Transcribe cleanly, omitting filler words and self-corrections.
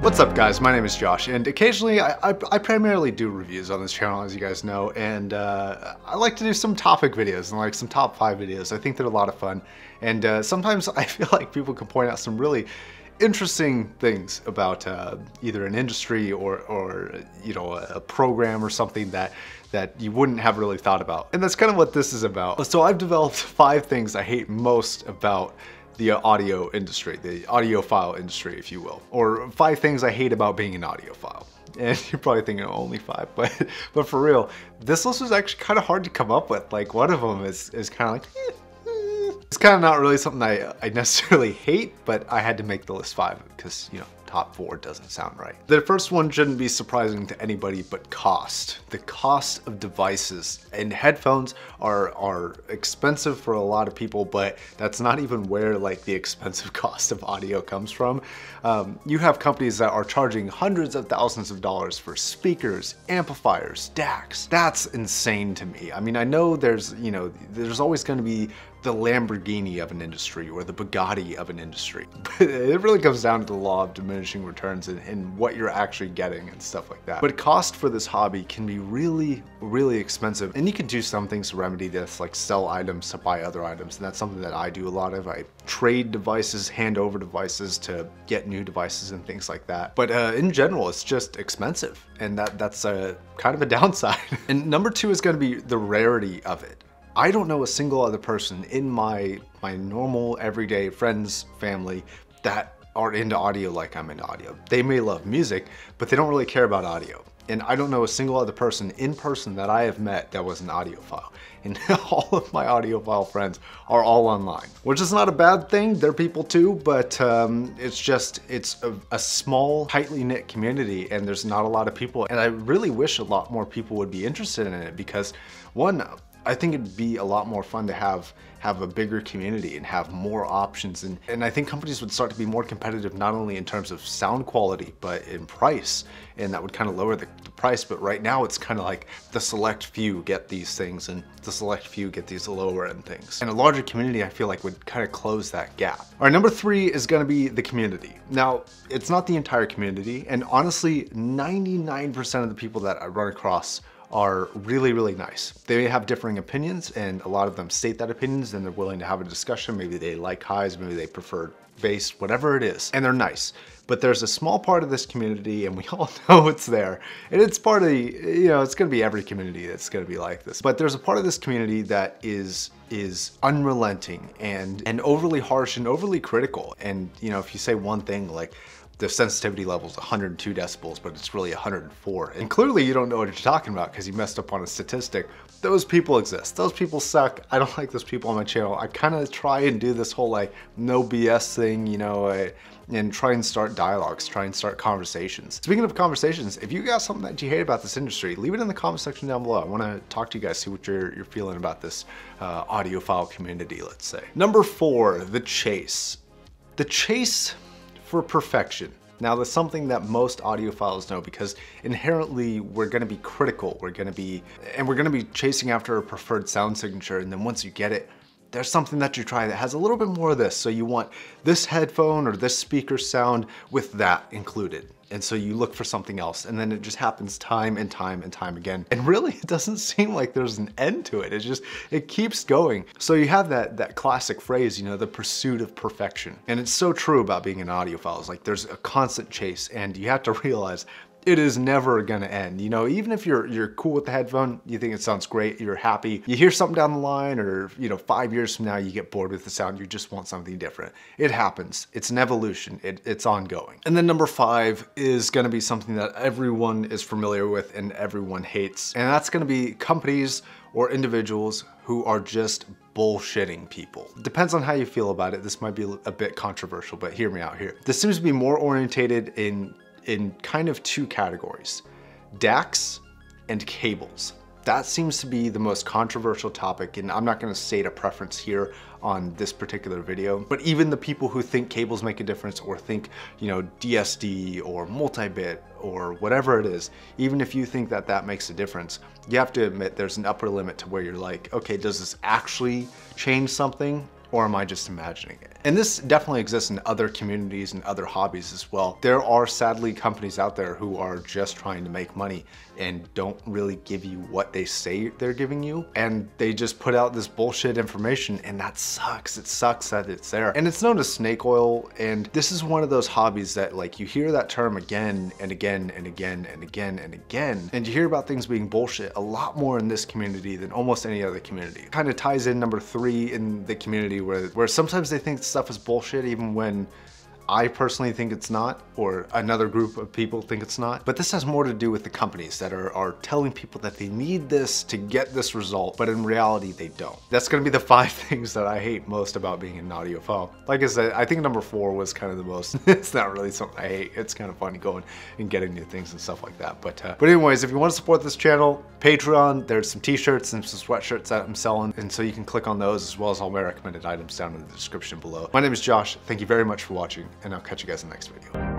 What's up guys, my name is Josh, and occasionally I primarily do reviews on this channel, as you guys know, and I like to do some topic videos and like some top 5 videos. I think they're a lot of fun, and sometimes I feel like people can point out some really interesting things about either an industry or you know, a program or something that you wouldn't have really thought about. And that's kind of what this is about. So I've developed 5 things I hate most about the audio industry, the audiophile industry, if you will, or 5 things I hate about being an audiophile. And you're probably thinking only 5, but for real, this list was actually kind of hard to come up with. Like, one of them is kind of like, it's kind of not really something I necessarily hate, but I had to make the list 5 because, you know, top 4 doesn't sound right. The first one shouldn't be surprising to anybody, but cost. The cost of devices, and headphones are expensive for a lot of people, but that's not even where like the expensive cost of audio comes from. You have companies that are charging hundreds of thousands of dollars for speakers, amplifiers, DACs. That's insane to me. I mean, I know there's always going to be the Lamborghini of an industry or the Bugatti of an industry, but it really comes down to the law of diminishing returns and what you're actually getting and stuff like that. But cost for this hobby can be really, really expensive, and you can do some things to remedy this, like sell items to buy other items, and that's something that I do a lot of. I trade devices, hand over devices to get new devices and things like that. But in general, it's just expensive, and that's kind of a downside. And number 2 is going to be the rarity of it. I don't know a single other person in my normal everyday friends, family that are into audio like I'm into audio. They may love music, but they don't really care about audio. And I don't know a single other person in person that I have met that was an audiophile. And all of my audiophile friends are all online, which is not a bad thing. They're people too, but it's a small, tightly knit community, and there's not a lot of people. And I really wish a lot more people would be interested in it because, one, I think it'd be a lot more fun to have a bigger community and have more options, and I think companies would start to be more competitive, not only in terms of sound quality but in price, and that would kind of lower the price. But right now it's kind of like the select few get these things and the select few get these lower end things, and a larger community I feel like would kind of close that gap. All right, number 3 is going to be the community. Now, it's not the entire community, and honestly 99% of the people that I run across are really, really nice. They have differing opinions, and a lot of them state that opinions, and they're willing to have a discussion. Maybe they like highs, maybe they prefer bass, whatever it is, and they're nice. But there's a small part of this community, and we all know it's there, and it's part of the, you know, it's gonna be every community that's gonna be like this. But there's a part of this community that is unrelenting and overly harsh and overly critical. And, you know, if you say one thing like, the sensitivity level is 102 decibels, but it's really 104. And clearly you don't know what you're talking about because you messed up on a statistic. Those people exist. Those people suck. I don't like those people on my channel. I kind of try and do this whole like no BS thing, you know, and try and start dialogues, try and start conversations. Speaking of conversations, if you got something that you hate about this industry, leave it in the comment section down below. I want to talk to you guys, see what you're feeling about this audiophile community, let's say. Number 4, the chase. The chase for perfection. Now, that's something that most audiophiles know, because inherently we're going to be critical. We're going to be chasing after a preferred sound signature, and then once you get it, there's something that you try that has a little bit more of this. So you want this headphone or this speaker sound with that included. And so you look for something else, and then it just happens time and time and time again. And really, it doesn't seem like there's an end to it. It keeps going. So you have that classic phrase, you know, the pursuit of perfection. And it's so true about being an audiophile. It's like there's a constant chase, and you have to realize it is never gonna end. You know, even if you're cool with the headphone, you think it sounds great, you're happy, you hear something down the line, or, you know, 5 years from now you get bored with the sound, you just want something different. It happens. It's an evolution. It's ongoing. And then number 5 is gonna be something that everyone is familiar with and everyone hates, and that's gonna be companies or individuals who are just bullshitting people. It depends on how you feel about it. This might be a bit controversial, but hear me out here. This seems to be more orientated in kind of 2 categories: DACs and cables. That seems to be the most controversial topic, and I'm not going to state a preference here on this particular video, but even the people who think cables make a difference, or think, you know, DSD or multi-bit or whatever it is, even if you think that that makes a difference, you have to admit there's an upper limit to where you're like, okay, does this actually change something? Or am I just imagining it? And this definitely exists in other communities and other hobbies as well. There are sadly companies out there who are just trying to make money and don't really give you what they say they're giving you. And they just put out this bullshit information, and that sucks. It sucks that it's there. And it's known as snake oil. And this is one of those hobbies that, like, you hear that term again and again and again and again and again. And you hear about things being bullshit a lot more in this community than almost any other community. It kind of ties in number 3 in the community where sometimes they think stuff is bullshit even when I personally think it's not, or another group of people think it's not. But this has more to do with the companies that are telling people that they need this to get this result, but in reality they don't. That's gonna be the 5 things that I hate most about being an audiophile. Like I said, I think number 4 was kind of the most, it's not really something I hate. It's kind of funny going and getting new things and stuff like that. But anyways, if you want to support this channel, Patreon, there's some t-shirts and some sweatshirts that I'm selling. And so you can click on those as well as all my recommended items down in the description below. My name is Josh. Thank you very much for watching, and I'll catch you guys in the next video.